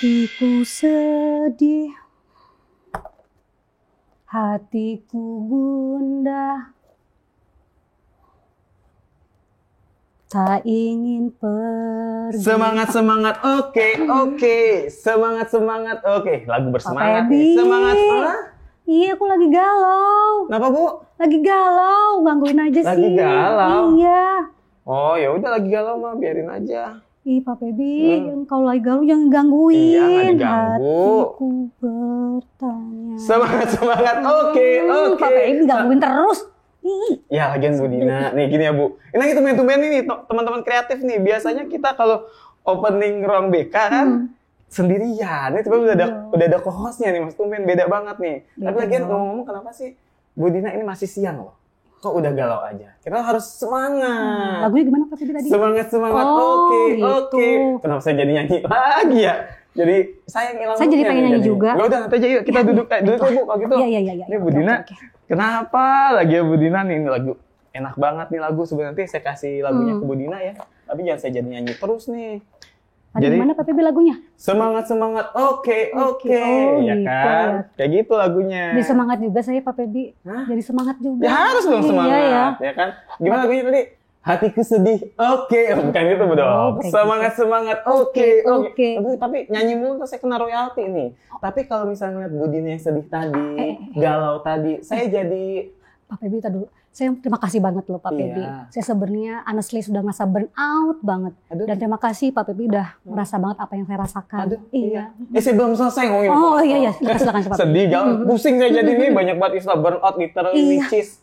Hatiku sedih, hatiku gundah, tak ingin pergi. Semangat, oke. Semangat, oke. Lagu bersemangat nih. Semangat. Iya, aku lagi galau. Kenapa, Bu? Lagi galau, gangguin aja sih. Lagi galau? Iya. Oh, ya udah lagi galau mah, biarin aja. Ih, Pak Febi, kalau lagi galau jangan gangguin. Iya, nggak diganggu. Hatiku bertanya. Semangat, oke. Pak Febi gangguin terus. Ya, lagian Bu Dina. Nih, gini ya, Bu. Ini lagi tumben-tumben nih, teman-teman kreatif nih. Biasanya kita kalau opening ruang BK kan sendirian. Ini tiba-tiba udah ada co-hostnya nih, Mas. Tumben, beda banget nih. Tapi lagian ngomong-ngomong, kenapa sih Bu Dina ini masih siang loh? Kok udah galau aja? Kita harus semangat. Lagunya gimana Pak Febi tadi? Semangat, oke. Kenapa saya jadi nyanyi lagi ya? Jadi saya ngilang. Saya jadi pengen nyanyi juga. Ya udah, nanti aja yuk kita duduk dulu Bu kalau gitu. Iya. Ini Bu Dina. Kenapa lagi ya Bu Dina nih, ini lagu enak banget nih lagu. Sebenarnya nanti saya kasih lagunya ke Bu Dina ya. Tapi jangan saya jadi nyanyi terus nih. Jadi gimana Pak Febi lagunya? Semangat, oke. Ya kan? Kayak gitu lagunya. Jadi semangat juga saya Pak Febi. Jadi semangat juga. Ya harus dong semangat, ya kan? Gimana lagunya tadi? Hatiku sedih, oke. Bukan itu dong. Semangat, oke. Tapi nyanyi mulu tuh saya kena royalti nih. Tapi kalau misalnya ngeliat Bu Dina yang sedih tadi, galau tadi, saya jadi... Pak Febi, tadi dulu. Saya terima kasih banget loh Pak Febi. Saya sebenarnya honestly sudah ngerasa burn out banget. Dan terima kasih Pak Febi udah merasa banget apa yang saya rasakan. Iya. Saya belum selesai ngomongin. Oh iya. Silakan Pak. Sedih, galau, pusing saya jadi nih. Banyak banget istilah burn out, literally which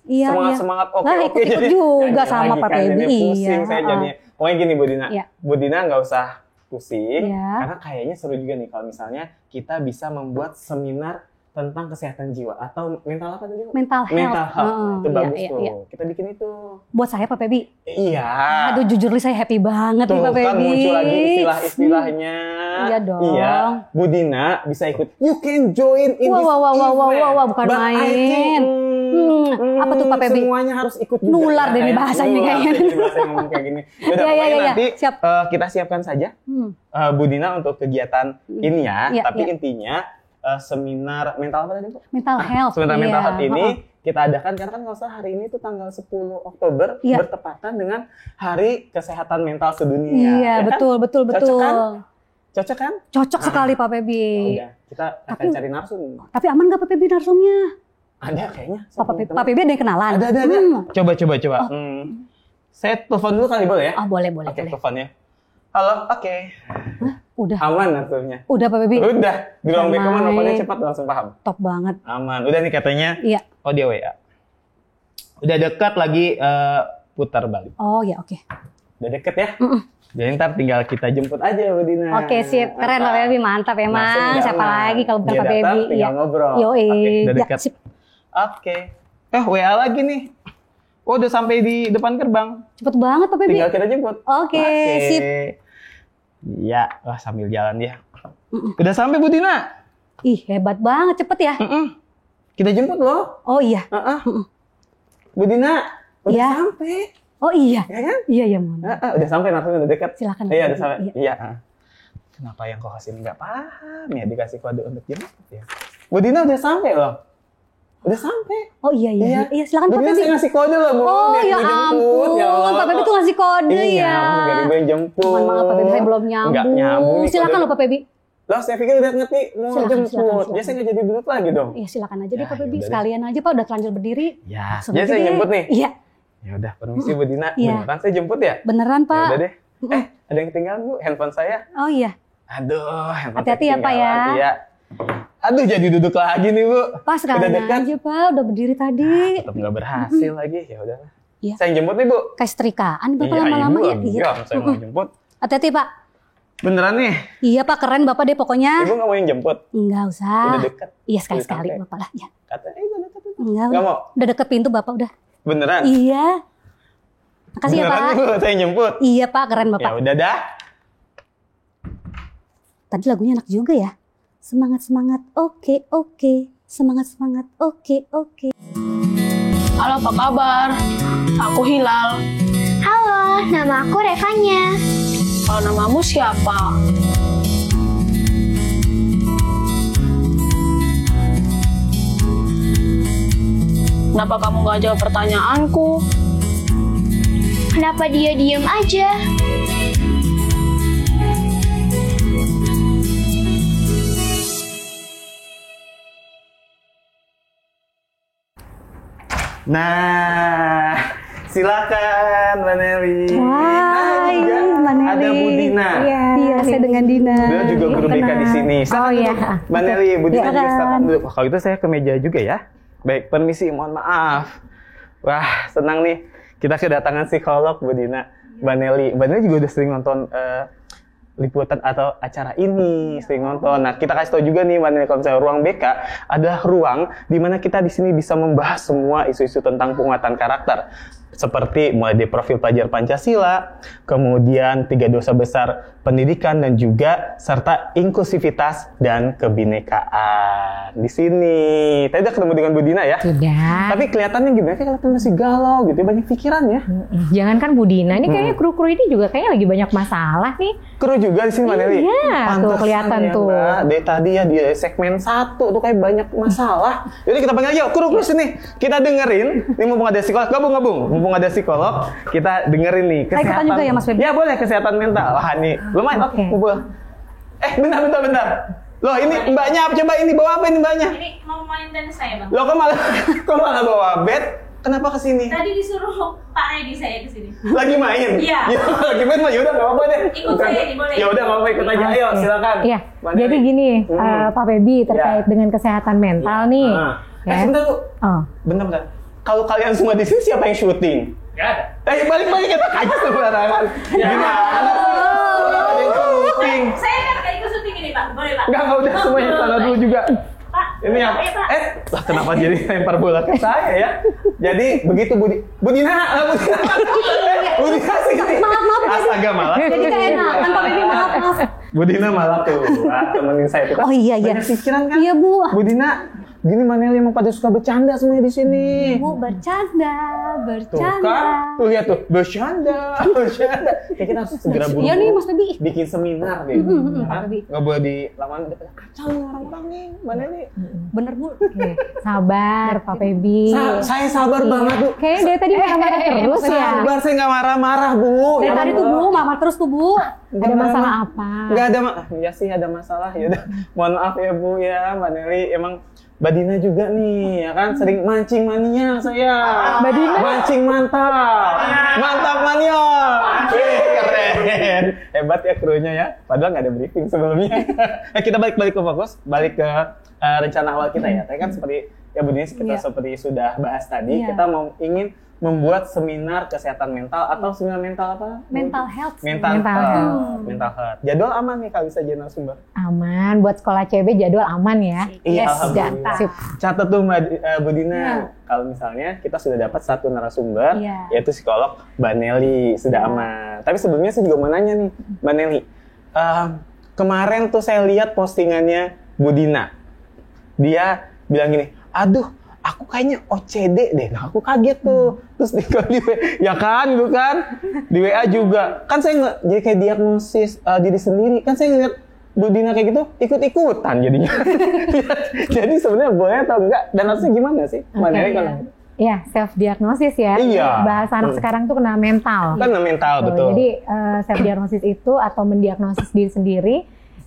semangat, oke. Ikut juga sama Pak Febi. Pusing saya jadi. Pokoknya gini Bu Dina. Bu Dina nggak usah pusing. Karena kayaknya seru juga nih kalau misalnya kita bisa membuat seminar tentang kesehatan jiwa atau mental apa tadi? Mental health. Itu bagus tuh. Kita bikin itu. Buat saya Pak Febi. Iya. Aduh jujur saya happy banget nih Pak Febi. Kan muncul lagi istilah-istilahnya. Iya dong. Iya. Bu Dina bisa ikut. You can join in this event. Bukan main. Apa tuh Pak Febi? Semuanya harus ikut juga. Nular deh nih bahasanya kayaknya. Bahasa yang ngomong kayak gini. Yaudah, pokoknya nanti kita siapkan saja Bu Dina untuk kegiatan ini ya. Tapi intinya seminar mental apa tadi Bu? Mental health. Seminar mental health ini kita adakan karena kan nggak usah hari ini tuh tanggal 10 Oktober bertepatan dengan Hari Kesehatan Mental Sedunia. Iya, betul. Cocok kan? Cocok sekali Pak Febi. Udah, kita akan cari narsum. Tapi aman nggak Pak Febi narsumnya? Ada kayaknya. Pak Febi ada yang kenalan? Ada. Coba. Saya telepon dulu kali boleh ya? Oh boleh. Oke, teleponnya. Halo, oke. Udah. Aman narsumnya? Udah Pak Febi. Udah. Di ruang BK mah nelfonnya cepat langsung paham. Top banget. Aman. Udah nih katanya. Iya. Oh dia WA. Udah dekat lagi putar balik. Oh ya oke. Udah deket ya? Jadi ntar tinggal kita jemput aja Bu Dina. Oke sip. Keren Pak Febi. Mantap emang. Siapa lagi kalau bukan Pak Febi. Tinggal ngobrol. Yoi. Udah dekat. Oke. WA lagi nih. Oh udah sampai di depan gerbang. Cepet banget Pak Febi. Tinggal kita jemput. Oke. Sip. Iya, sambil jalan dia. Udah sampai Bu Dina. Ih, hebat banget, cepet ya. Kita jemput loh. Oh iya. Bu Dina, udah sampai. Oh iya. Ya kan? Iya, mohon. Udah sampai, langsung udah dekat. Silakan. Iya, udah sampai. Iya. Kenapa yang kok kasih nggak paham ya dikasih kode untuk jemput ya? Bu Dina udah sampai loh. Udah sampai. Oh iya, silakan Pak Febi. Saya ngasih kode loh, Bu. Oh ya ampun, Pak Febi tuh ngasih kode ya. Iya, dari gue yang jemput. Mohon maaf Pak Febi, saya belum nyambung. Nggak nyambung. Silakan loh Pak Febi. Loh, saya pikir udah ngerti mau jemput. Dia saya nggak jadi duduk lagi dong. Iya, silakan aja deh Pak Febi. Sekalian aja Pak, udah terlanjur berdiri. Ya, jadi saya jemput nih. Iya. Ya udah, permisi Bu Dina. Beneran saya jemput ya? Beneran Pak. Ya udah deh. Ada yang ketinggalan Bu, handphone saya. Oh iya. Aduh, handphone hati-hati ya Pak ya. Iya. Aduh, jadi duduk lagi nih Bu. Pak sekalian aja Pak, udah berdiri tadi. Tetap nggak berhasil lagi, ya udahlah. Iya. Saya jemput nih Bu. Kayak setrikaan Bapak lama-lama ya. Iya, saya mau jemput. Hati-hati Pak. Beneran nih? Iya Pak, keren Bapak deh pokoknya. Ibu nggak mau yang jemput? Enggak usah. Udah deket? Iya, sekali-sekali Bapak lah. Ya. Katanya udah deket itu. Enggak mau. Udah deket pintu Bapak udah. Beneran? Iya. Makasih ya Pak. Beneran saya jemput? Iya Pak, keren Bapak. Ya udah dah. Tadi lagunya enak juga ya. Semangat, oke. Semangat, oke. Halo, apa kabar? Aku Hilal. Halo, nama aku Revanya. Kalau namamu siapa? Kenapa kamu gak jawab pertanyaanku? Kenapa dia diem aja? Nah, silakan Mbak Nelly. Hai, juga Mbak Nelly. ada Bu Dina. Iya, saya dengan Dina. Beliau juga guru BK di sini. Oh iya. Mbak Nelly, Bu Dina juga Silakan. start dulu. Kalau itu saya ke meja juga ya. Baik, permisi, mohon maaf. Wah, senang nih. Kita kedatangan psikolog Bu Dina. Mbak Nelly. Mbak Nelly juga udah sering nonton liputan atau acara ini, sering nonton. Nah, kita kasih tahu juga nih, Mbak Nelly, kalau misalnya ruang BK adalah ruang di mana kita di sini bisa membahas semua isu-isu tentang penguatan karakter. Seperti mulai dari profil pelajar Pancasila, kemudian 3 dosa besar pendidikan, dan juga serta inklusivitas dan kebinekaan. Di sini. Tadi udah ketemu dengan Bu Dina ya? Sudah. Tapi kelihatannya gimana? Kayak kelihatan masih galau gitu, banyak pikiran ya. Jangankan Bu Dina, ini kayaknya kru-kru ini juga kayaknya lagi banyak masalah nih. Kru juga di sini, Mbak Nelly. Iya, tuh kelihatan ya, tuh. Mbak. Dari tadi ya di segmen 1 tuh kayak banyak masalah. Jadi kita panggil aja kru sini. Kita dengerin. Ini mumpung ada psikolog, gabung. Mumpung ada psikolog, kita dengerin nih Saya ikutan juga ya, Mas Feby? Ya boleh, kesehatan mental. Wah nih, lumayan. Oke. Kumpul. Bentar. Loh ini mbaknya, coba ini bawa apa ini mbaknya? Ini mau main tenis saya, Bang. Loh kok malah bawa bed? Kenapa kesini? Tadi disuruh Pak Redi saya kesini. Lagi main? Iya. Ya, lagi main mah yaudah nggak apa-apa deh. Ikut saya nih, boleh. Ya udah nggak apa-apa, ikut aja. Ayo silakan. Iya. Mbak Jadi Nelly. gini, Pak Feby terkait dengan kesehatan mental nih. Ya. Sebentar Bu. Oh. Bentar. Kalau kalian semua di sini siapa yang syuting? Gak ada. Balik kita kaji sembarangan. Gimana? Ada yang syuting. Saya kan kayak ikut syuting ini, Pak. Boleh, Pak? Enggak udah semuanya sana dulu juga. Pak. Ini yang Pak. lah kenapa jadi lempar bola ke saya ya? Jadi begitu Bu Dina sini. Maaf. Astaga malah. Jadi gak enak. Kan Pak Feby maaf. Bu Dina malah tuh, temenin saya tuh kan. Oh iya. Banyak pikiran kan? Iya, Bu. Bu Dina, gini Mbak Nelly emang pada suka bercanda semuanya di sini. Bu, bercanda. Tuh kan, tuh lihat tuh, bercanda. Kayak kita harus segera buru-buru. Iya nih, Mas Feby. Bikin seminar deh. Kan? Nggak boleh di lapangan udah pada kacau nih orang-orang nih, Mbak Nelly. Bener, Bu. Oke. Sabar Pak Feby. Saya sabar banget Bu. Kayaknya dari tadi marah-marah terus ya. Sabar, saya nggak marah-marah Bu. Dari tadi tuh, Bu, mama terus tuh, Bu. Ada masalah apa? Nggak ada, ya sih ada masalah. Yaudah, mohon maaf ya Bu ya, Mbak Nelly. Emang Mbak Dina juga nih, ya kan sering mancing mania saya. Mbak Dina? Mancing mantap mania. Keren, hebat ya krunya ya. Padahal nggak ada briefing sebelumnya. Kita balik ke fokus, balik ke rencana awal kita ya. Tadi kan seperti ya Bu Dina kita seperti sudah bahas tadi, kita ingin membuat seminar kesehatan mental atau seminar mental apa? Mental health. Mental health. Jadwal aman nih kalau bisa jadi narasumber. Aman, buat sekolah CB jadwal aman ya. Iya, Yes, alhamdulillah. Sip. Catat tuh Bu Dina, kalau misalnya kita sudah dapat satu narasumber, yaitu psikolog Mbak Nelly, sudah aman. Tapi sebelumnya saya juga mau nanya nih, Mbak Nelly. Kemarin tuh saya lihat postingannya Bu Dina. Dia bilang gini, aduh, aku kayaknya OCD deh. Nah, aku kaget tuh. Terus di WA, ya kan, gitu kan? Di WA juga. Kan saya jadi kayak diagnosis diri sendiri. Kan saya ngeliat Bu Dina kayak gitu, ikut-ikutan jadinya. Jadi sebenarnya boleh atau enggak? Dan harusnya gimana sih? Mana kalau Ya, self diagnosis ya. Iya. Bahasa anak sekarang tuh kena mental. kan mental, betul. Jadi self diagnosis itu atau mendiagnosis diri sendiri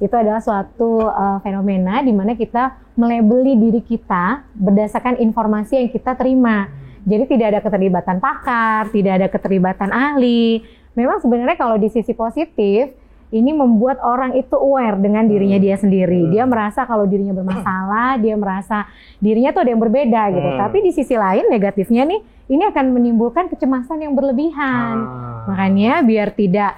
itu adalah suatu fenomena di mana kita melabeli diri kita berdasarkan informasi yang kita terima. Jadi tidak ada keterlibatan pakar, tidak ada keterlibatan ahli. Memang sebenarnya kalau di sisi positif, ini membuat orang itu aware dengan dirinya dia sendiri. Dia merasa kalau dirinya bermasalah, dia merasa dirinya tuh ada yang berbeda gitu. Tapi di sisi lain negatifnya nih, ini akan menimbulkan kecemasan yang berlebihan. Makanya biar tidak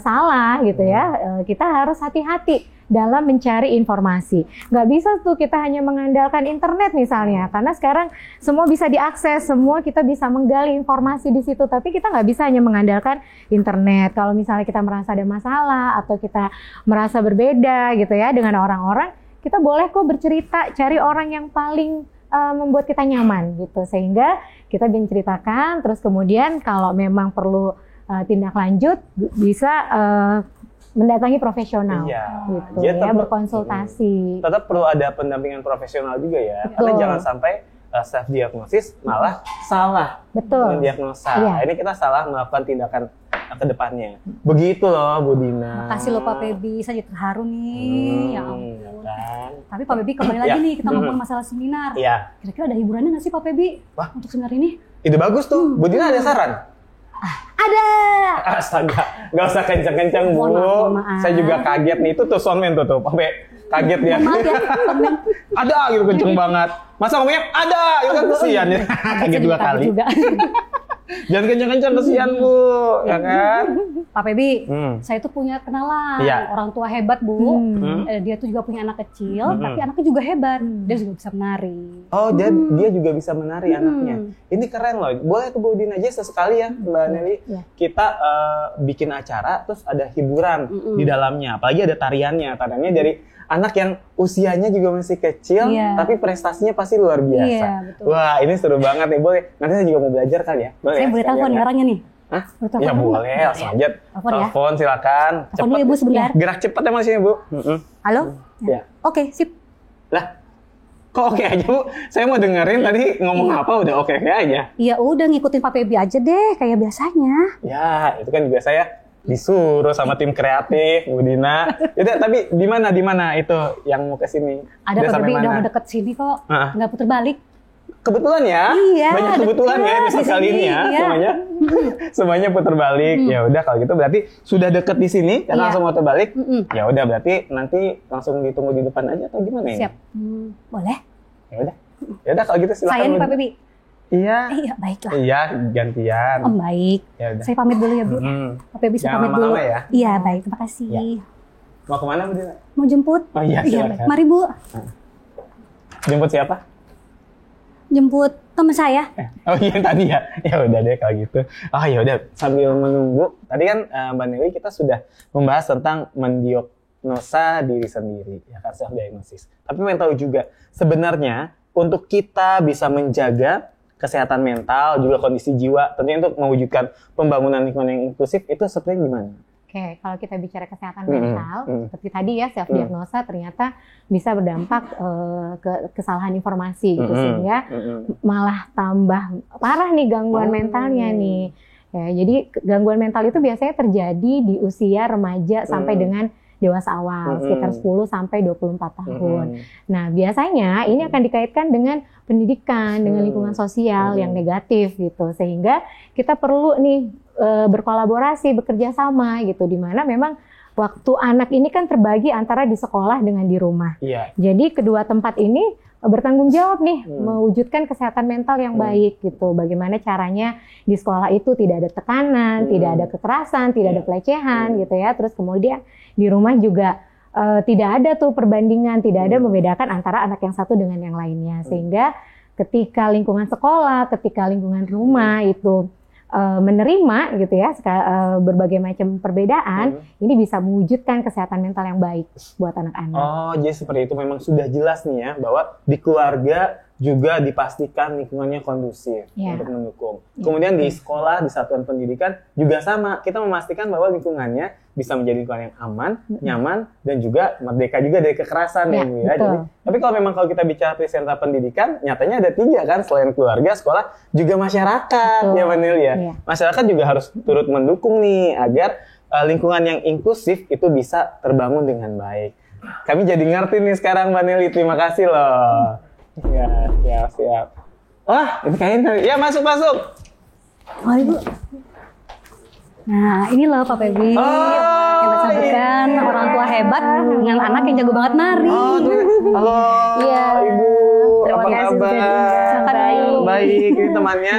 salah gitu ya, kita harus hati-hati dalam mencari informasi. Nggak bisa tuh kita hanya mengandalkan internet misalnya, karena sekarang semua bisa diakses, semua kita bisa menggali informasi di situ, tapi kita nggak bisa hanya mengandalkan internet. Kalau misalnya kita merasa ada masalah atau kita merasa berbeda gitu ya dengan orang-orang, kita boleh kok bercerita, cari orang yang paling membuat kita nyaman gitu, sehingga kita bisa ceritakan, terus kemudian kalau memang perlu tindak lanjut bisa mendatangi profesional, gitu ya, berkonsultasi. Tetap perlu ada pendampingan profesional juga ya, Betul. karena jangan sampai self diagnosis malah salah Betul. mendiagnosa. Iya. Ini kita salah melakukan tindakan ke depannya. Begitu loh Bu Dina. Makasih loh Pak Pebi, saya jadi terharu nih. Ya ampun. Kan? Tapi Pak Pebi kembali lagi Ya. nih kita ngomong masalah seminar. Iya. Kira-kira ada hiburannya nggak sih Pak Pebi Wah. untuk seminar ini? Ide bagus tuh. Bu Dina ada saran? Ada. Astaga, nggak usah kencang-kencang Bu. Mohon maaf. Saya juga kaget nih, itu tuh soundman tuh, sampai kaget dia. Mohon maaf ya, soundman. Ada gitu kenceng banget. Masa ngomongnya ada, itu kan kesian ya. Kaget dua kali. Juga. Jangan kencang-kencang kesian Bu, ya kan? Pak Pebi, Hmm. saya tuh punya kenalan Iya. orang tua hebat Bu. Dia tuh juga punya anak kecil, tapi anaknya juga hebat. Dia juga bisa menari. Oh, dia juga bisa menari anaknya. Ini keren loh. Boleh tuh Bu Dina aja sesekali ya Mbak Nelly. Kita bikin acara terus ada hiburan di dalamnya. Apalagi ada tariannya. Tariannya dari anak yang usianya juga masih kecil, Iya. tapi prestasinya pasti luar biasa. Iya, betul. Wah, ini seru banget nih. Boleh. Nanti saya juga mau belajar kali ya. Boleh Saya ya, boleh sekalian telepon ya? orangnya nih. Hah? Boleh telepon Ya dulu? boleh, langsung aja. Telepon ya. Telepon silakan. Telepon dulu ya, Bu, sebentar. Gerak cepat ya Mas ini Bu. Halo? Ya. Oke, sip. Lah, kok oke aja Bu? Saya mau dengerin tadi ngomong apa udah oke aja. Ya udah ngikutin Pak Pebi aja deh, kayak biasanya. Ya, itu kan juga saya disuruh sama tim kreatif, Bu Dina. Yaudah, tapi di mana itu yang mau ke sini? Ada Udah Pak sampai Pebi udah mana? mau deket sini kok. Heeh. Nggak putar balik. Kebetulan ya, Iya, banyak kebetulan ya deket episode di kali sini, ini ya, iya. semuanya putar balik. Ya udah kalau gitu berarti sudah deket di sini, dan Iya. langsung mau terbalik. Ya udah berarti nanti langsung ditunggu di depan aja atau gimana ya? Siap. Boleh? Ya udah kalau gitu silakan. Saya nih Bu. Pak Pebi. Iya. Iya, baiklah. Iya, gantian. Om baik. Ya udah. Saya pamit dulu ya, Bu. Pak Pebi saya Jangan pamit dulu. lama-lama ya. Iya, baik. Terima kasih. Ya. Mau kemana Bu Dina? Mau jemput? Oh iya, silakan. baik. Mari, Bu. Jemput siapa? Jemput teman saya. Oh iya tadi ya. Ya udah deh kalau gitu. Oh ya udah sambil menunggu. Tadi kan Mbak Nelly kita sudah membahas tentang mendiagnosa diri sendiri, ya kan self diagnosis. Tapi pengen tahu juga sebenarnya untuk kita bisa menjaga kesehatan mental juga kondisi jiwa, tentunya untuk mewujudkan pembangunan lingkungan yang inklusif itu sebenarnya gimana? Oke, kalau kita bicara kesehatan mental, seperti tadi ya self diagnosa ternyata bisa berdampak ke kesalahan informasi gitu sehingga malah tambah parah nih gangguan mentalnya nih. Ya, jadi gangguan mental itu biasanya terjadi di usia remaja sampai dengan dewasa awal, sekitar 10 sampai 24 tahun. Nah, biasanya ini akan dikaitkan dengan pendidikan, dengan lingkungan sosial yang negatif gitu. Sehingga kita perlu nih berkolaborasi, bekerja sama gitu, di mana memang waktu anak ini kan terbagi antara di sekolah dengan di rumah. Iya. Jadi kedua tempat ini bertanggung jawab nih mewujudkan kesehatan mental yang baik gitu. Bagaimana caranya di sekolah itu tidak ada tekanan, tidak ada kekerasan, tidak ada pelecehan gitu ya. Terus kemudian di rumah juga tidak ada tuh perbandingan, tidak ada membedakan antara anak yang satu dengan yang lainnya. Sehingga ketika lingkungan sekolah, ketika lingkungan rumah itu menerima gitu ya berbagai macam perbedaan, ini bisa mewujudkan kesehatan mental yang baik buat anak-anak. Oh, jadi seperti itu memang sudah jelas nih ya bahwa di keluarga juga dipastikan lingkungannya kondusif untuk mendukung. Kemudian di sekolah, di satuan pendidikan juga sama, kita memastikan bahwa lingkungannya bisa menjadi lingkungan yang aman, nyaman, dan juga merdeka juga dari kekerasan ya, Bu ya. Jadi, tapi kalau memang kalau kita bicara presenter pendidikan, nyatanya ada 3 kan, selain keluarga, sekolah, juga masyarakat ya Manil ya. Masyarakat juga harus turut mendukung nih agar lingkungan yang inklusif itu bisa terbangun dengan baik. Kami jadi ngerti nih sekarang Mbak Nelly, terima kasih loh. Ya, siap. Wah, ini kayaknya, ya masuk. Mari Bu. Nah, ini loh Pak Pebi yang kita sebutkan orang tua hebat dengan anak yang jago banget nari. Halo, Ibu. Terima Apa kasih kabar? Baik, ini temannya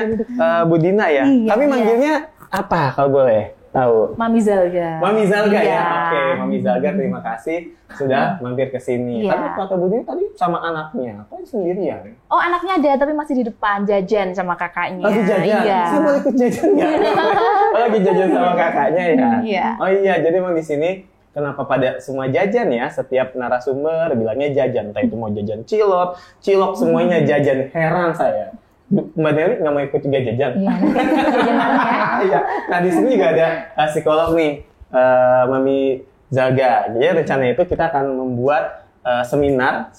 Bu Dina ya. Kami manggilnya apa kalau boleh tahu? Mami Zalga. Mami Zalga Iya. ya. Oke, Mami Zalga terima kasih sudah mampir ke sini. Iya. Tapi kata Bu Dina tadi sama anaknya, apa sendirian? Oh, anaknya ada tapi masih di depan jajan sama kakaknya. Lagi jajan? Iya. Saya boleh ikut jajan nggak? Oh, lagi jajan sama kakaknya ya? Iya. Oh iya, jadi emang di sini kenapa pada semua jajan ya? Setiap narasumber bilangnya jajan. Entah itu mau jajan cilok semuanya jajan. Heran saya. Mbak Nelly nggak mau ikut juga jajan? Iya, jajan bareng ya. Iya. Nah di sini juga ada psikolog nih, Mami Zalga. Jadi rencana itu kita akan membuat seminar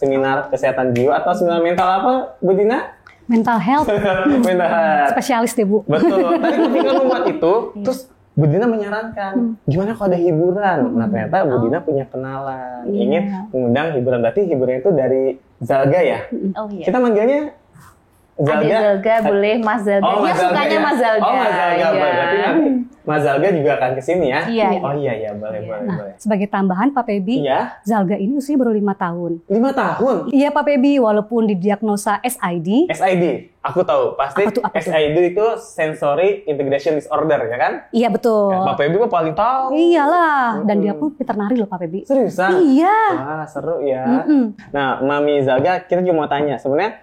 kesehatan jiwa atau seminar mental apa, Bu Dina? Mental health. Mental health. Spesialis deh Bu. Betul. Tadi ketika membuat itu, terus Bu Dina menyarankan, gimana kalau ada hiburan? Nah ternyata Bu Dina punya kenalan, ingin mengundang hiburan. Berarti hiburan itu dari Zalga ya? Oh iya. Kita manggilnya Zalga. Adik Zalga boleh, Mas Zalga. Oh, Dia Mas Zalga sukanya ya? Mas Zalga. Oh, Mas Zalga. Iya. Berarti nanti Mas Zalga juga akan kesini ya? Iya. Oh iya, boleh. Sebagai tambahan Pak Pebi, Iya, Zalga ini usia baru 5 tahun. 5 tahun. Iya Pak Pebi, walaupun didiagnosa SID. SID, aku tahu. Pasti Apa tuh? SID itu Sensory Integration Disorder, ya kan? Iya betul. Ya, Pak Pebi mah paling tahu. Iyalah, dan dia pun pintar nari loh Pak Pebi. Seriusan? Iya. Wah, seru ya. Nah, Mami Zalga, kita juga mau tanya. Sebenarnya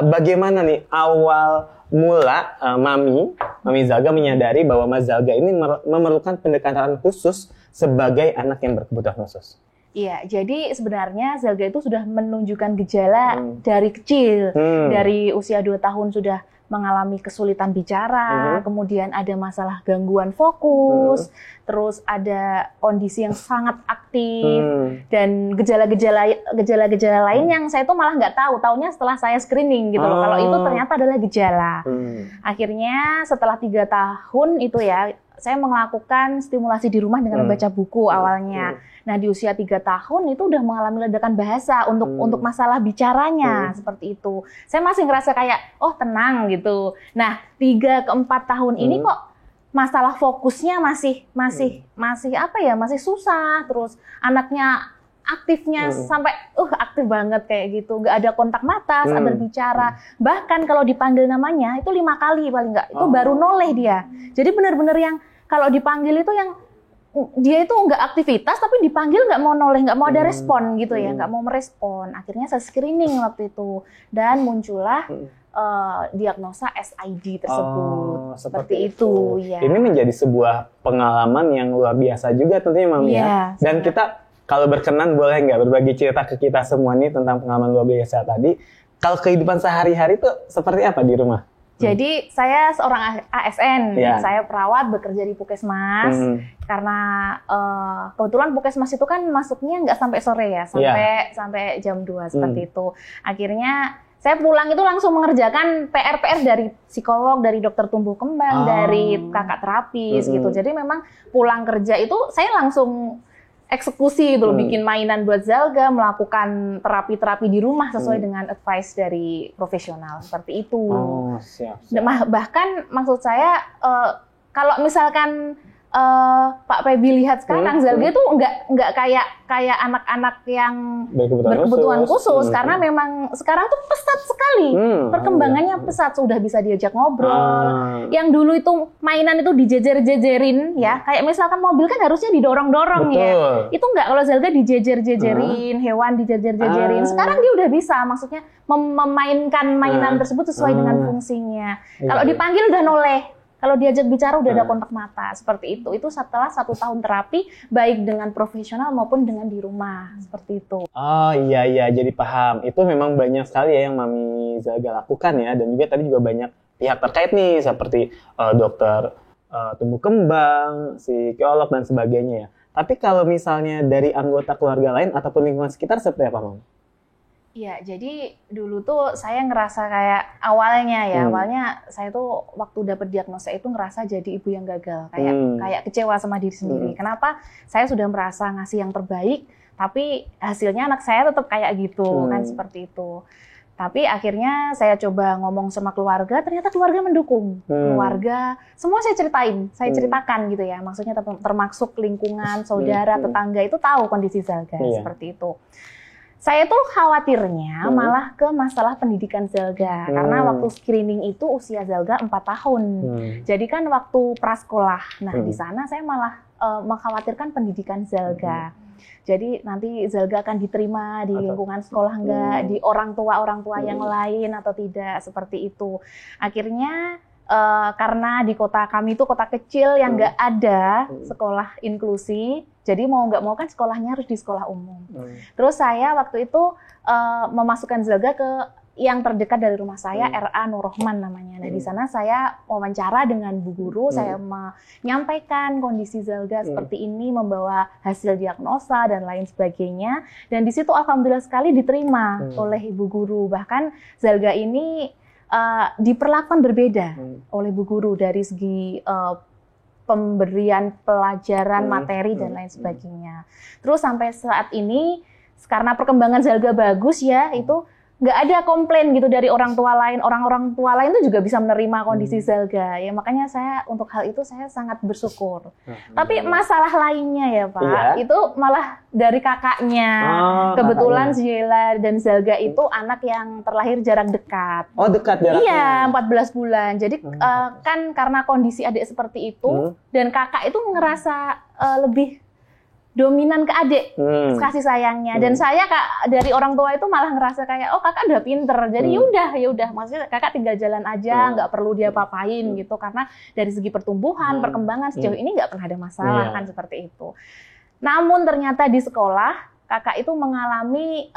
bagaimana nih awal mula Mami Zalga menyadari bahwa Mas Zalga ini memerlukan pendekatan khusus sebagai anak yang berkebutuhan khusus? Iya, jadi sebenarnya Zalga itu sudah menunjukkan gejala dari kecil. Dari usia 2 tahun sudah mengalami kesulitan bicara, kemudian ada masalah gangguan fokus, terus ada kondisi yang sangat aktif, dan gejala-gejala lain yang saya tuh malah nggak tahu, taunya setelah saya screening gitu loh, kalau itu ternyata adalah gejala. Akhirnya setelah 3 tahun itu ya, saya melakukan stimulasi di rumah dengan membaca buku awalnya. Nah di usia 3 tahun itu udah mengalami ledakan bahasa untuk masalah bicaranya seperti itu. Saya masih ngerasa kayak oh tenang gitu. Nah 3 ke 4 tahun ini kok masalah fokusnya masih apa ya, masih susah. Terus anaknya aktifnya sampai aktif banget kayak gitu, nggak ada kontak mata saat berbicara. Bahkan kalau dipanggil namanya itu 5 kali paling nggak, itu baru noleh dia. Jadi benar-benar yang kalau dipanggil itu yang dia itu nggak aktivitas tapi dipanggil nggak mau noleh, nggak mau ada respon gitu ya, nggak mau merespon. Akhirnya saya screening waktu itu dan muncullah diagnosa SID tersebut. Seperti itu ya. Ini menjadi sebuah pengalaman yang luar biasa juga tentunya Mami ya. Dan kita kalau berkenan boleh nggak berbagi cerita ke kita semua nih tentang pengalaman luar biasa tadi. Kalau kehidupan sehari-hari tuh seperti apa di rumah? Jadi saya seorang ASN, saya perawat bekerja di Puskesmas. Karena kebetulan Puskesmas itu kan masuknya nggak sampai sore ya, sampai jam 2 seperti itu. Akhirnya saya pulang itu langsung mengerjakan PR-PR dari psikolog, dari dokter tumbuh kembang, dari kakak terapis gitu. Jadi memang pulang kerja itu saya langsung eksekusi gitu, bikin mainan buat Zalga, melakukan terapi-terapi di rumah sesuai dengan advice dari profesional seperti itu. Siap. Bahkan maksud saya kalau misalkan Pak Pebi lihat sekarang Zalga itu nggak kayak anak-anak yang berkebutuhan khusus karena memang sekarang tuh pesat sekali perkembangannya pesat, sudah bisa diajak ngobrol. Yang dulu itu mainan itu dijejer-jejerin ya, kayak misalkan mobil kan harusnya didorong-dorong ya, itu nggak, kalau Zalga dijejer-jejerin, hewan dijejer-jejerin. Sekarang dia udah bisa, maksudnya memainkan mainan tersebut sesuai dengan fungsinya. Kalau dipanggil udah noleh. Kalau diajak bicara udah ada kontak mata, seperti itu. Itu setelah 1 tahun terapi, baik dengan profesional maupun dengan di rumah, seperti itu. Oh iya, jadi paham. Itu memang banyak sekali ya yang Mami Zalga lakukan ya, dan juga tadi juga banyak pihak terkait nih, seperti dokter tumbuh kembang, psikolog dan sebagainya ya. Tapi kalau misalnya dari anggota keluarga lain ataupun lingkungan sekitar seperti apa, Mami? Iya, jadi dulu tuh saya ngerasa kayak awalnya saya tuh waktu dapat diagnosa itu ngerasa jadi ibu yang gagal, kayak kecewa sama diri sendiri. Kenapa saya sudah merasa ngasih yang terbaik, tapi hasilnya anak saya tetap kayak gitu, kan seperti itu. Tapi akhirnya saya coba ngomong sama keluarga, ternyata keluarga mendukung. Keluarga, semua saya ceritakan gitu ya. Maksudnya termasuk lingkungan, saudara, tetangga itu tahu kondisi Zalga seperti itu. Saya tuh khawatirnya malah ke masalah pendidikan Zalga. Karena waktu screening itu usia Zalga 4 tahun. Jadi kan waktu prasekolah. Nah di sana saya malah mengkhawatirkan pendidikan Zalga. Jadi nanti Zalga akan diterima di lingkungan sekolah enggak, di orang tua yang lain atau tidak, seperti itu. Akhirnya karena di kota kami itu kota kecil yang nggak ada sekolah inklusi, jadi mau nggak mau kan sekolahnya harus di sekolah umum. Terus saya waktu itu memasukkan Zalga ke yang terdekat dari rumah saya, RA Nur Rohman namanya. Nah di sana saya wawancara dengan Bu Guru, saya menyampaikan kondisi Zalga seperti ini, membawa hasil diagnosa dan lain sebagainya. Dan di situ alhamdulillah sekali diterima oleh Ibu Guru. Bahkan Zalga ini diperlakukan berbeda oleh Bu Guru dari segi pemberian pelajaran, materi dan lain sebagainya. Terus sampai saat ini karena perkembangan Zalga bagus ya, itu nggak ada komplain gitu dari orang tua lain. Orang-orang tua lain tuh juga bisa menerima kondisi Zalga. Ya makanya saya untuk hal itu saya sangat bersyukur. Tapi masalah lainnya ya Pak, itu malah dari kakaknya. Kebetulan Ziela dan Zalga itu anak yang terlahir jarak dekat. Oh dekat jaraknya? Iya, 14 bulan. Jadi kan karena kondisi adik seperti itu, dan kakak itu ngerasa lebih dominan ke adik kasih sayangnya, dan saya dari orang tua itu malah ngerasa kayak kakak udah pinter, jadi yaudah maksudnya kakak tinggal jalan aja, nggak perlu dia papain gitu, karena dari segi pertumbuhan perkembangan sejauh ini nggak pernah ada masalah kan seperti itu. Namun ternyata di sekolah kakak itu mengalami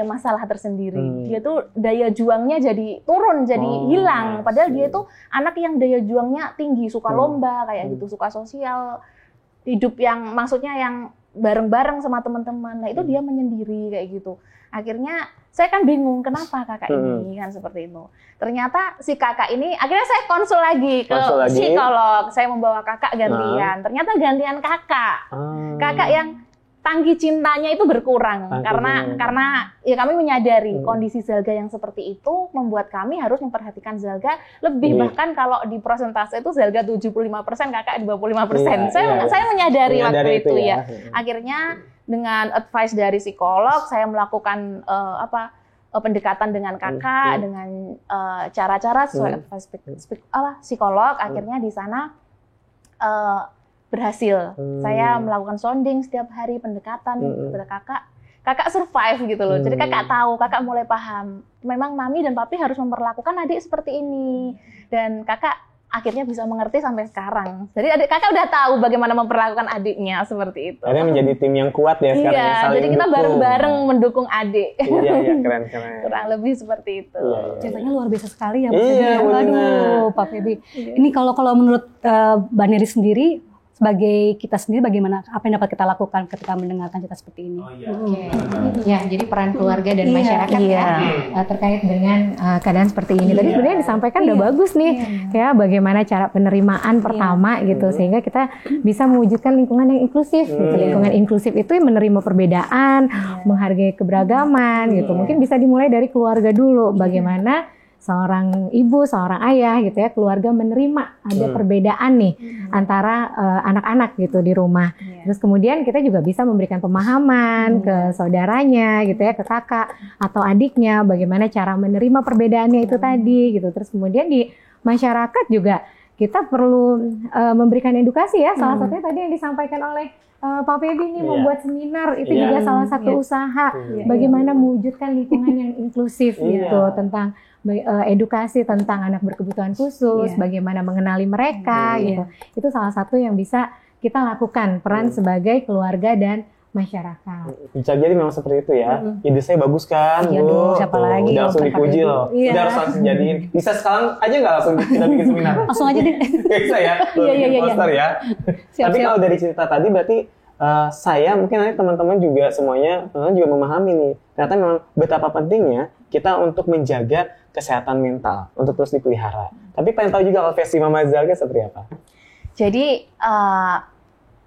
masalah tersendiri. Dia tuh daya juangnya jadi turun, jadi hilang, padahal dia itu anak yang daya juangnya tinggi, suka lomba kayak gitu, suka sosial, hidup yang maksudnya yang bareng-bareng sama teman-teman. Nah itu dia menyendiri kayak gitu. Akhirnya saya kan bingung kenapa kakak ini kan seperti itu. Ternyata si kakak ini akhirnya saya konsul lagi ke psikolog. Saya membawa kakak gantian. Ternyata gantian kakak. Kakak yang tangki cintanya itu berkurang karena ya kami menyadari kondisi Zalga yang seperti itu membuat kami harus memperhatikan Zalga lebih, bahkan kalau di persentase itu Zalga 75%, kakak 25%. Saya menyadari waktu itu ya. Akhirnya dengan advice dari psikolog saya melakukan pendekatan dengan kakak dengan cara-cara sesuai advice psikolog. Akhirnya di sana berhasil. Saya melakukan sounding setiap hari, pendekatan kepada kakak. Kakak survive gitu loh. Jadi kakak tahu, kakak mulai paham. Memang mami dan papi harus memperlakukan adik seperti ini. Dan kakak akhirnya bisa mengerti sampai sekarang. Jadi kakak udah tahu bagaimana memperlakukan adiknya seperti itu. Akhirnya menjadi tim yang kuat ya sekarang. Iya, jadi kita bareng-bareng mendukung adik. Iya, keren. Kurang lebih seperti itu. Ceritanya luar biasa sekali ya, Aduh, Pak Feby. Ini kalau menurut Mbak Neri sendiri, sebagai kita sendiri bagaimana, apa yang dapat kita lakukan ketika mendengarkan cerita seperti ini? Ya, jadi peran keluarga dan masyarakat terkait dengan keadaan seperti ini. Tadi sebenarnya disampaikan udah bagus nih, ya bagaimana cara penerimaan pertama gitu, sehingga kita bisa mewujudkan lingkungan yang inklusif. Gitu. Lingkungan inklusif itu menerima perbedaan, menghargai keberagaman gitu. Mungkin bisa dimulai dari keluarga dulu, bagaimana seorang ibu, seorang ayah gitu ya, keluarga menerima ada perbedaan nih antara anak-anak gitu di rumah. Terus kemudian kita juga bisa memberikan pemahaman ke saudaranya gitu ya, ke kakak atau adiknya, bagaimana cara menerima perbedaannya itu tadi gitu. Terus kemudian di masyarakat juga kita perlu memberikan edukasi ya. Salah satunya tadi yang disampaikan oleh Pak Feby ini membuat seminar, itu juga salah satu usaha bagaimana mewujudkan lingkungan yang inklusif gitu, tentang edukasi tentang anak berkebutuhan khusus, bagaimana mengenali mereka gitu. Itu salah satu yang bisa kita lakukan, peran sebagai keluarga dan masyarakat. Bisa jadi memang seperti itu ya. Ide saya bagus kan, Bu. Siapa lagi? Udah langsung dipuji loh. Udah harus langsung jadiin. Bisa sekarang aja nggak langsung kita bikin seminar? Langsung aja deh. Bisa ya, bikin poster ya. Tapi kalau dari cerita tadi berarti saya mungkin nanti teman-teman juga semuanya juga memahami nih. Ternyata memang betapa pentingnya kita untuk menjaga kesehatan mental, untuk terus dipelihara. Tapi pengen tahu juga kalau versi Mama Zalga seperti apa? Jadi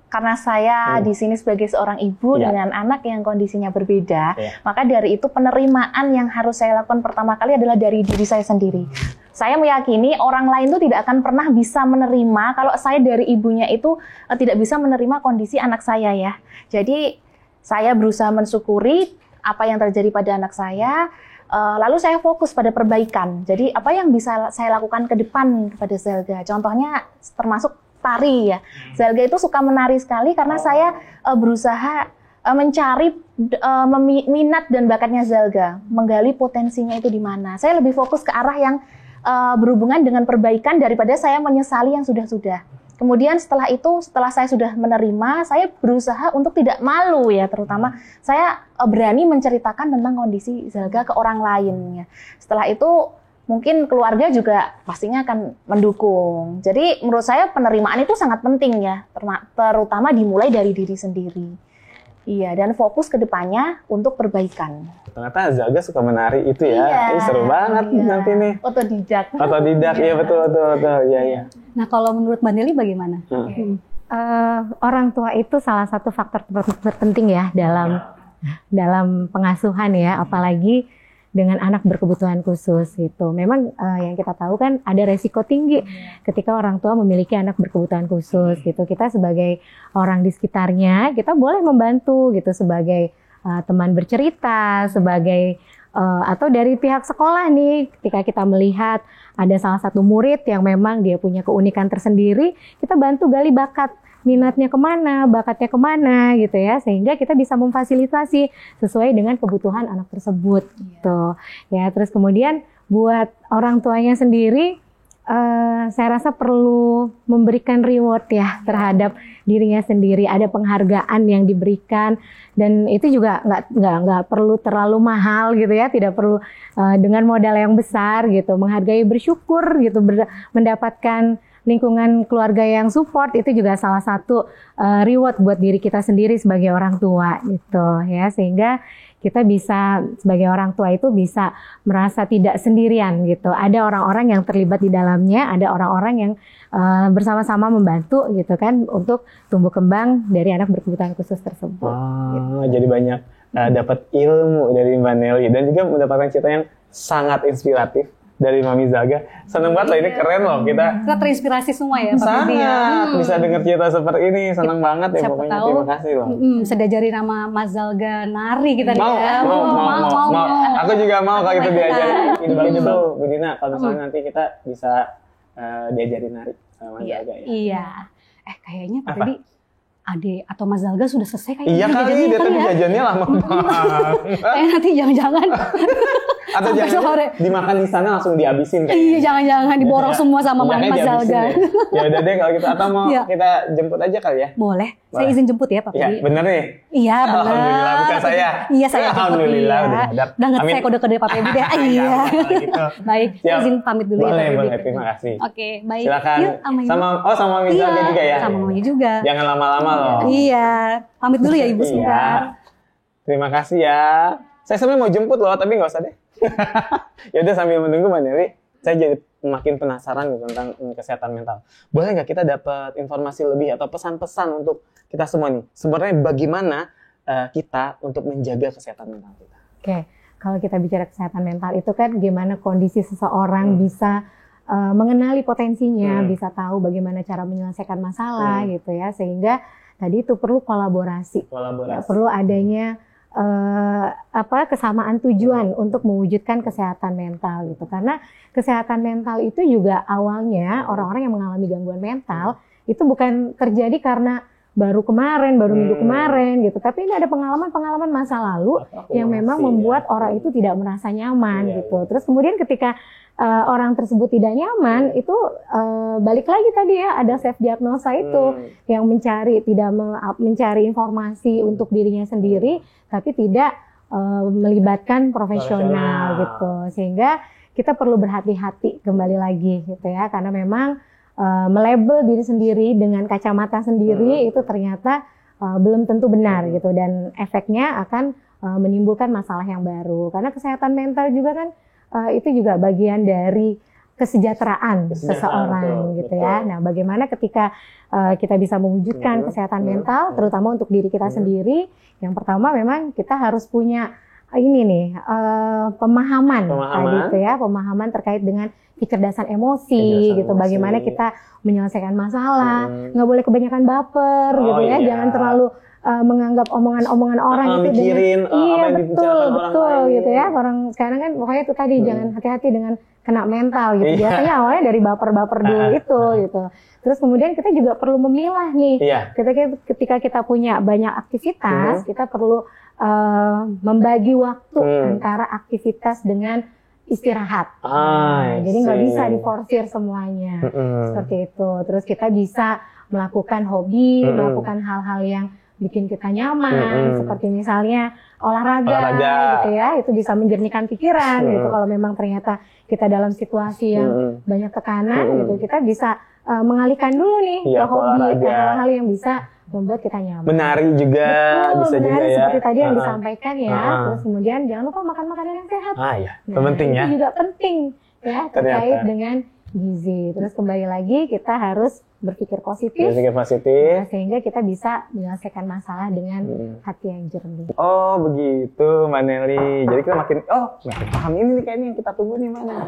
karena saya di sini sebagai seorang ibu dengan anak yang kondisinya berbeda, maka dari itu penerimaan yang harus saya lakukan pertama kali adalah dari diri saya sendiri. Saya meyakini orang lain itu tidak akan pernah bisa menerima kalau saya dari ibunya itu tidak bisa menerima kondisi anak saya ya. Jadi saya berusaha mensyukuri apa yang terjadi pada anak saya, lalu saya fokus pada perbaikan. Jadi apa yang bisa saya lakukan ke depan kepada Zalga? Contohnya termasuk tari ya. Zalga itu suka menari sekali karena saya berusaha mencari minat dan bakatnya Zalga, menggali potensinya itu di mana. Saya lebih fokus ke arah yang berhubungan dengan perbaikan daripada saya menyesali yang sudah-sudah. Kemudian setelah itu, setelah saya sudah menerima, saya berusaha untuk tidak malu ya, terutama saya berani menceritakan tentang kondisi Zalga ke orang lain ya. Setelah itu mungkin keluarga juga pastinya akan mendukung. Jadi menurut saya penerimaan itu sangat penting ya, terutama dimulai dari diri sendiri. Iya, dan fokus ke depannya untuk perbaikan. Ternyata Zaga suka menari itu ya. Iya. Ini seru banget nanti nih. Otodidak. Otodidak, iya betul. Iya. Nah kalau menurut Mbak Nelly bagaimana? Orang tua itu salah satu faktor terpenting ya dalam pengasuhan ya, apalagi dengan anak berkebutuhan khusus gitu. Memang yang kita tahu kan ada resiko tinggi ketika orang tua memiliki anak berkebutuhan khusus gitu. Kita sebagai orang di sekitarnya, kita boleh membantu gitu sebagai teman bercerita, sebagai atau dari pihak sekolah nih, ketika kita melihat ada salah satu murid yang memang dia punya keunikan tersendiri, kita bantu gali bakat, minatnya kemana, bakatnya kemana gitu ya, sehingga kita bisa memfasilitasi sesuai dengan kebutuhan anak tersebut gitu. Ya, terus kemudian buat orang tuanya sendiri, saya rasa perlu memberikan reward ya terhadap dirinya sendiri. Ada penghargaan yang diberikan dan itu juga nggak perlu terlalu mahal gitu ya, tidak perlu dengan modal yang besar gitu. Menghargai, bersyukur gitu, mendapatkan lingkungan keluarga yang support itu juga salah satu reward buat diri kita sendiri sebagai orang tua gitu ya, sehingga kita bisa sebagai orang tua itu bisa merasa tidak sendirian gitu. Ada orang-orang yang terlibat di dalamnya, ada orang-orang yang bersama-sama membantu gitu kan untuk tumbuh kembang dari anak berkebutuhan khusus tersebut. Gitu. Jadi banyak dapat ilmu dari Mbak Nelly dan juga mendapatkan cerita yang sangat inspiratif dari Mami Zaga. Seneng banget loh, ini keren loh kita terinspirasi semua ya Pak Bibi ya. Bisa dengar cerita seperti ini, seneng banget ya. Siapa Pokoknya tahu, terima kasih loh. Bisa diajari nama Mas Zaga nari kita Mau. Aku juga mau kalau kita diajari. Ini bagus tuh Bu Dina, kalau misalnya nanti kita bisa diajari nari sama Mas Zaga ya. Iya. Kayaknya Pak Bibi Ade atau Mas Zaga sudah selesai kayaknya. Iya kali, dia tadi jajannya lama banget. Nanti jangan-jangan atau jangan dimakan di sana langsung dihabisin. Iya, jangan-jangan diborong semua sama Mas Zaga. Ya udah deh kalau gitu, atau mau kita jemput aja kali ya? Boleh. Saya izin jemput ya Pak Bibi. Iya, bener nih. Iya, benar. Alhamdulillah, bukan saya. Iya, saya alhamdulillah udah nggak saya kode-kode Pak Bibi deh. Iya. Baik, saya izin pamit dulu ya Pak Bibi. Boleh, terima kasih. Oke, baik. Silakan. Yuk, sama Mami Zaga juga ya. Sama Mami juga. Jangan lama-lama loh. Iya, pamit dulu ya Ibu sebentar. Terima kasih ya. Saya sebenarnya mau jemput loh, tapi nggak usah deh. Ya udah, sambil menunggu Mbak Nelly, saya jadi makin penasaran gitu tentang kesehatan mental. Boleh nggak kita dapat informasi lebih atau pesan-pesan untuk kita semua nih? Sebenarnya bagaimana kita untuk menjaga kesehatan mental kita? Oke, kalau kita bicara kesehatan mental itu kan gimana kondisi seseorang bisa mengenali potensinya, bisa tahu bagaimana cara menyelesaikan masalah gitu ya, sehingga tadi itu perlu kolaborasi. Ya, perlu adanya kesamaan tujuan untuk mewujudkan kesehatan mental gitu. Karena kesehatan mental itu juga awalnya orang-orang yang mengalami gangguan mental itu bukan terjadi karena baru minggu kemarin gitu. Tapi ini ada pengalaman masa lalu yang memang membuat orang itu tidak merasa nyaman gitu. Terus kemudian ketika orang tersebut tidak nyaman, itu balik lagi tadi ya, ada self diagnosa itu yang mencari informasi untuk dirinya sendiri, tapi tidak melibatkan profesional gitu. Sehingga kita perlu berhati-hati kembali lagi gitu ya, karena memang melabel diri sendiri dengan kacamata sendiri itu ternyata belum tentu benar gitu, dan efeknya akan menimbulkan masalah yang baru. Karena kesehatan mental juga kan itu juga bagian dari kesejahteraan seseorang gitu ya. Nah, bagaimana ketika kita bisa mewujudkan kesehatan mental, terutama untuk diri kita sendiri, yang pertama memang kita harus punya ini nih pemahaman gitu ya, pemahaman terkait dengan kecerdasan emosi gitu. Bagaimana kita menyelesaikan masalah, nggak boleh kebanyakan baper gitu ya, jangan terlalu menganggap omongan-omongan orang itu mikirin apa yang dibicarakan orang lain gitu ya. Orang sekarang kan pokoknya itu tadi, jangan hati-hati dengan kena mental gitu. Biasanya awalnya dari baper-baper dulu itu gitu. Terus kemudian kita juga perlu memilah nih. Ketika kita punya banyak aktivitas, kita perlu membagi waktu antara aktivitas dengan istirahat. Jadi nggak bisa diforsir semuanya. Seperti itu. Terus kita bisa melakukan hobi, melakukan hal-hal yang bikin kita nyaman, seperti misalnya olahraga gitu ya, itu bisa menjernihkan pikiran gitu. Kalau memang ternyata kita dalam situasi yang banyak tekanan gitu, kita bisa mengalihkan dulu nih ke hobi, hal-hal yang bisa membuat kita nyaman. Menari juga bisa juga menari ya. seperti tadi yang disampaikan ya. Terus kemudian jangan lupa makan makanan yang sehat. Iya, itu penting ya. Itu juga penting ya terkait Ternyata. dengan gizi. Terus kembali lagi kita harus berpikir positif. Berpikir positif. Ya, sehingga kita bisa menyelesaikan masalah dengan hati yang jernih. Oh begitu Mbak Nelly. Jadi kita makin paham ini nih kayaknya yang kita tunggu nih mana.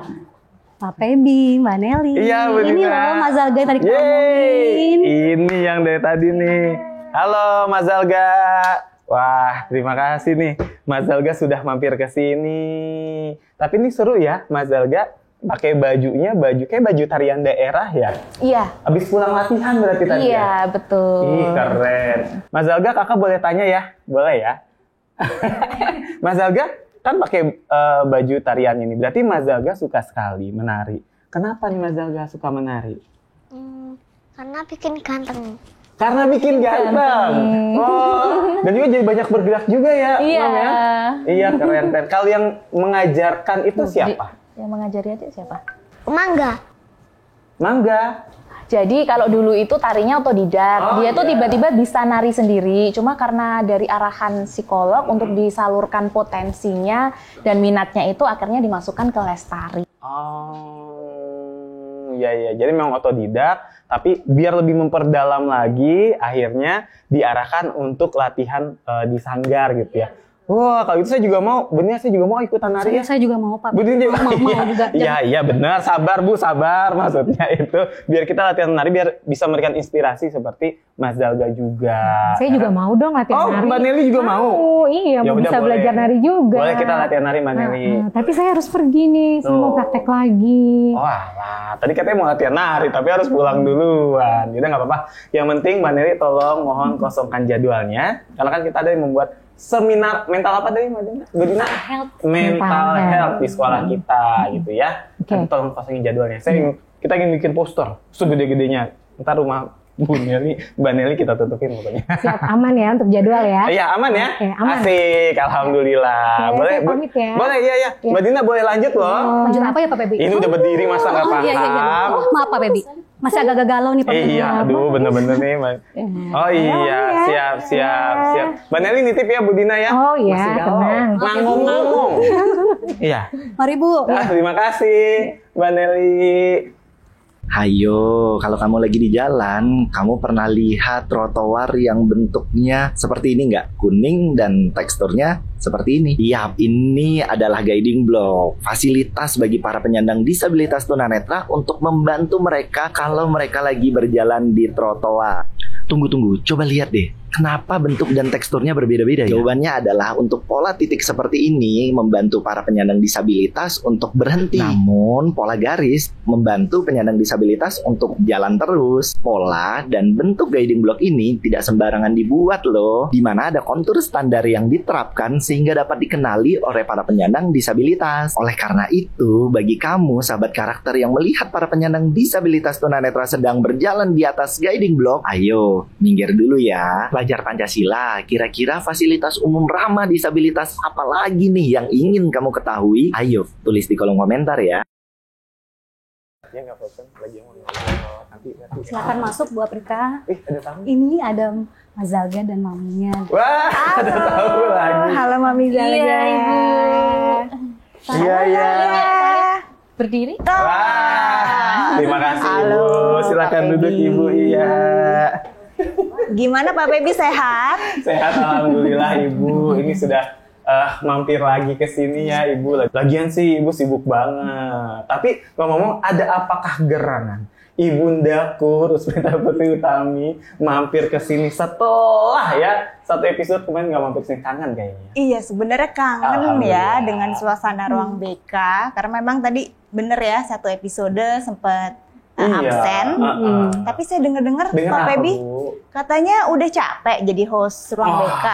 Pak Pebi, Mbak Nelly. Iya, Bu Ini Dina. loh Mas Zalga yang tadi kita Yeay, ngomongin. ini yang dari tadi nih. Halo Mas Zalga. Wah, terima kasih nih. Mas Zalga sudah mampir ke sini. Tapi ini seru ya, Mas Zalga pakai bajunya kayak baju tarian daerah ya. Iya. Habis pulang latihan berarti tadi ya. Iya, betul. Ih, keren. Mas Zalga, kakak boleh tanya ya? Boleh ya? Mas Zalga kan pakai baju tarian ini. Berarti Mas Zalga suka sekali menari. Kenapa nih Mas Zalga suka menari? Karena bikin ganteng. Karena bikin ganteng. Oh, dan juga jadi banyak bergerak juga ya, Iya. Mam, ya? Iya, keren. Kalau yang mengajarkan itu siapa? Yang mengajari adik siapa? Mangga. Mangga. Jadi kalau dulu itu tarinya otodidak, dia tuh tiba-tiba bisa nari sendiri. Cuma karena dari arahan psikolog untuk disalurkan potensinya dan minatnya itu akhirnya dimasukkan ke les tari. Oh, iya. Jadi memang otodidak, tapi biar lebih memperdalam lagi, akhirnya diarahkan untuk latihan di sanggar gitu ya. Wah, kalau itu saya juga mau. Bener, saya juga mau ikutan nari ya. Saya juga mau Pak. Bu Dina juga mau juga. Iya benar, sabar Bu, sabar maksudnya itu biar kita latihan nari biar bisa memberikan inspirasi seperti Mas Zalga juga. Saya juga mau dong latihan nari. Oh, Mbak Nelly juga mau. Iya, Ya mau udah, bisa boleh. belajar nari juga. Boleh kita latihan nari Mbak Nelly. Tapi saya harus pergi nih, saya mau Tuh. praktek lagi. Oh alah, tadi katanya mau latihan nari tapi harus pulang duluan. Yaudah nggak apa-apa. Yang penting Mbak Nelly tolong mohon kosongkan jadwalnya karena kan kita ada yang membuat seminar mental apa tadi Mbak Dina? Mental health di sekolah kita gitu ya. Oke. Nanti tolong kosongin jadwalnya. Kita ingin bikin poster segede-gedenya. Ntar rumah Bu Nelly, Mbak Nelly kita tutupin pokoknya. Siap, aman ya untuk jadwal ya. Iya aman ya? Oke, aman. Asik, alhamdulillah. Oke, Boleh, saya pamit ya. Boleh, iya. Mbak Dina boleh lanjut loh. Lanjut apa ya Pak Pebi? Ini udah berdiri masa nggak paham? Iya. Oh, maaf Pak Pebi. Masih agak galau nih Pak Pebi. Iya, aduh bener-bener nih. Oh iya, siap. Mbak Nelly nitip ya Bu Dina ya? Oh iya, Masih galau. tenang. Ngomong-ngomong. Iya. Mari Bu. Terima kasih Mbak Nelly. Hayo, kalau kamu lagi di jalan, kamu pernah lihat trotoar yang bentuknya seperti ini nggak? Kuning dan teksturnya seperti ini. Yap, ini adalah guiding block, fasilitas bagi para penyandang disabilitas tunanetra untuk membantu mereka kalau mereka lagi berjalan di trotoar. Tunggu, coba lihat deh. Kenapa bentuk dan teksturnya berbeda-beda ya? Jawabannya adalah untuk pola titik seperti ini membantu para penyandang disabilitas untuk berhenti. Namun pola garis membantu penyandang disabilitas untuk jalan terus. Pola dan bentuk guiding block ini tidak sembarangan dibuat loh. Di mana ada kontur standar yang diterapkan sehingga dapat dikenali oleh para penyandang disabilitas. Oleh karena itu, bagi kamu sahabat karakter yang melihat para penyandang disabilitas tunanetra sedang berjalan di atas guiding block, ayo minggir dulu ya. Pelajar Pancasila, kira-kira fasilitas umum ramah disabilitas apa lagi nih yang ingin kamu ketahui? Ayo tulis di kolom komentar ya. Ya nggak apa-apa, lagi ngomong. Nanti. Silakan masuk Bu Aprika. Ada tamu. Ini ada Mas Zalga dan maminya. Wah, ada tamu lagi. Halo Mami Zalga. Iya, Ibu. Iya. Berdiri? Wah, terima kasih Halo, Ibu. Silakan Pak duduk Pebi. Ibu. Iya. Gimana Pak Pebi, sehat? Sehat alhamdulillah Ibu. Ini sudah mampir lagi ke sini ya Ibu. Lagian sih Ibu sibuk banget. Tapi ngomong-ngomong, ada apakah gerangan Ibundaku Rusmita Putri Utami mampir ke sini setelah ya satu episode kemarin nggak mampir sini, kangen kayaknya. Iya, sebenarnya kangen Alhamdulillah. ya dengan suasana ruang BK. Karena memang tadi bener ya, satu episode sempat absen. Tapi saya dengar-dengar Dengar Pak apa, Pebi Bu? katanya udah capek jadi host ruang BK.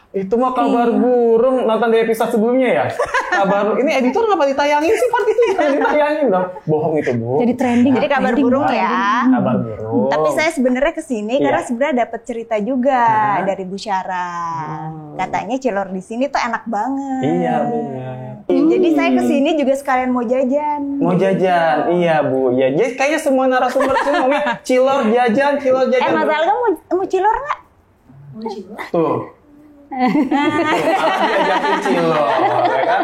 Itu mah kabar burung, nonton di episode sebelumnya ya. Kabar ini editor ngapa ditayangin sih part itu? Jangan ditayangin dong. Bohong itu, Bu. Jadi trending. Jadi kabar burung ya. Kabar burung. Tapi saya sebenarnya kesini karena sebenarnya dapat cerita juga dari Bu Syara. Katanya cilor di sini tuh enak banget. Iya, benar. Jadi saya kesini juga sekalian mau jajan. Mau jajan, iya Bu. Ya, jadi kayaknya semua narasumber sini ngomongnya cilor jajan. Mas Alga mau cilor nggak? Tuh. Diajakin cilor, ya kan?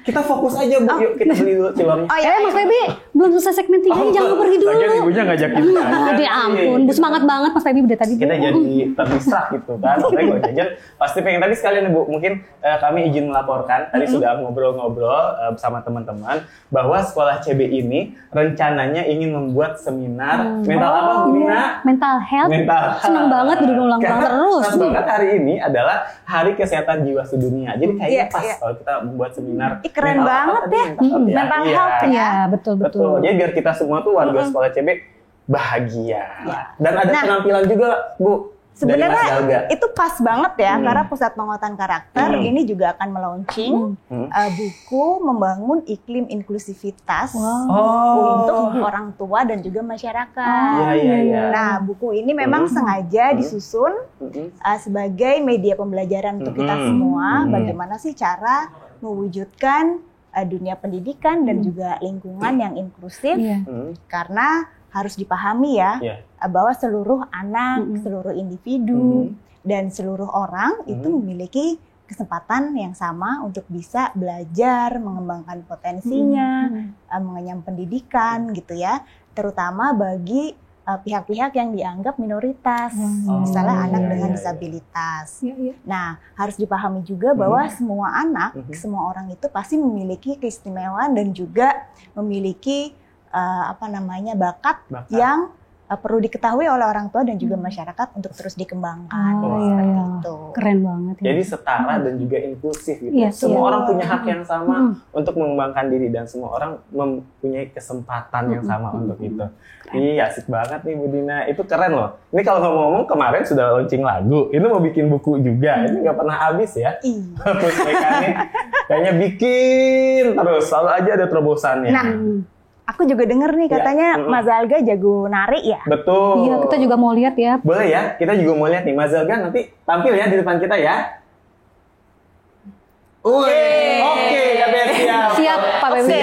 Kita fokus aja Bu, yuk kita beli dulu cilornya. Oh ya, Mas Feby belum selesai segmen 3, jangan pergi dulu. Lagian ibunya ngajakin aja. Aduh ampun, Bu semangat banget Mas Feby udah tadi. Kita jadi terdistrak gitu kan. Apalagi gue jajan pasti pengen. Tadi sekalian Bu, mungkin kami izin melaporkan. Tadi sudah ngobrol-ngobrol bersama teman-teman bahwa sekolah CB ini rencananya ingin membuat seminar mental apa Bu Dina? Mental health. Senang banget berulang terus. Pas banget hari ini adalah Hari Kesehatan Jiwa Sedunia. Jadi kayaknya pas kalau kita membuat seminar. Keren banget ya. Mental health ya. Iya, betul. Jadi biar kita semua tuh warga sekolah CB bahagia. Dan ada penampilan juga, Bu. Sebenarnya itu pas banget ya, karena Pusat Penguatan Karakter ini juga akan melaunching buku membangun iklim inklusivitas untuk orang tua dan juga masyarakat. Nah, buku ini memang sengaja disusun sebagai media pembelajaran untuk kita semua. Bagaimana sih cara mewujudkan dunia pendidikan dan juga lingkungan yang inklusif, karena harus dipahami ya bahwa seluruh anak, seluruh individu dan seluruh orang itu memiliki kesempatan yang sama untuk bisa belajar, mengembangkan potensinya, mengenyam pendidikan gitu ya, terutama bagi pihak-pihak yang dianggap minoritas, misalnya anak dengan disabilitas. Nah, harus dipahami juga bahwa semua anak, semua orang itu pasti memiliki keistimewaan dan juga memiliki bakat yang perlu diketahui oleh orang tua dan juga masyarakat untuk terus dikembangkan. Seperti itu. Keren banget. Ya. Jadi setara dan juga inklusif gitu. Semua orang punya hak yang sama untuk mengembangkan diri dan semua orang mempunyai kesempatan yang sama untuk itu. Iya, asik banget nih Bu Dina. Itu keren loh. Ini kalau ngomong-ngomong kemarin sudah launching lagu. Ini mau bikin buku juga. Ini nggak pernah habis ya. Terus kayaknya bikin terus. Selalu aja ada terobosannya. Nah, aku juga denger nih katanya Mas Alga jago nari ya? Betul. Iya, kita juga mau lihat ya. Boleh ya, kita juga mau lihat nih. Mas Alga nanti tampil ya di depan kita ya. Oke, katanya siap. Siap, Pak Bebe.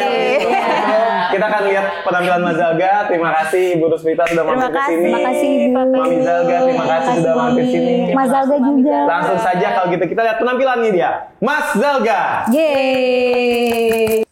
Kita akan lihat penampilan Mas Alga. Terima kasih Ibu Rusmita sudah mampir ke sini. Terima kasih Ibu. Mami Zalga, terima kasih sudah mampir ke sini. Mas Zalga juga. Langsung saja kalau gitu kita lihat penampilannya dia. Mas Zalga. Yeay.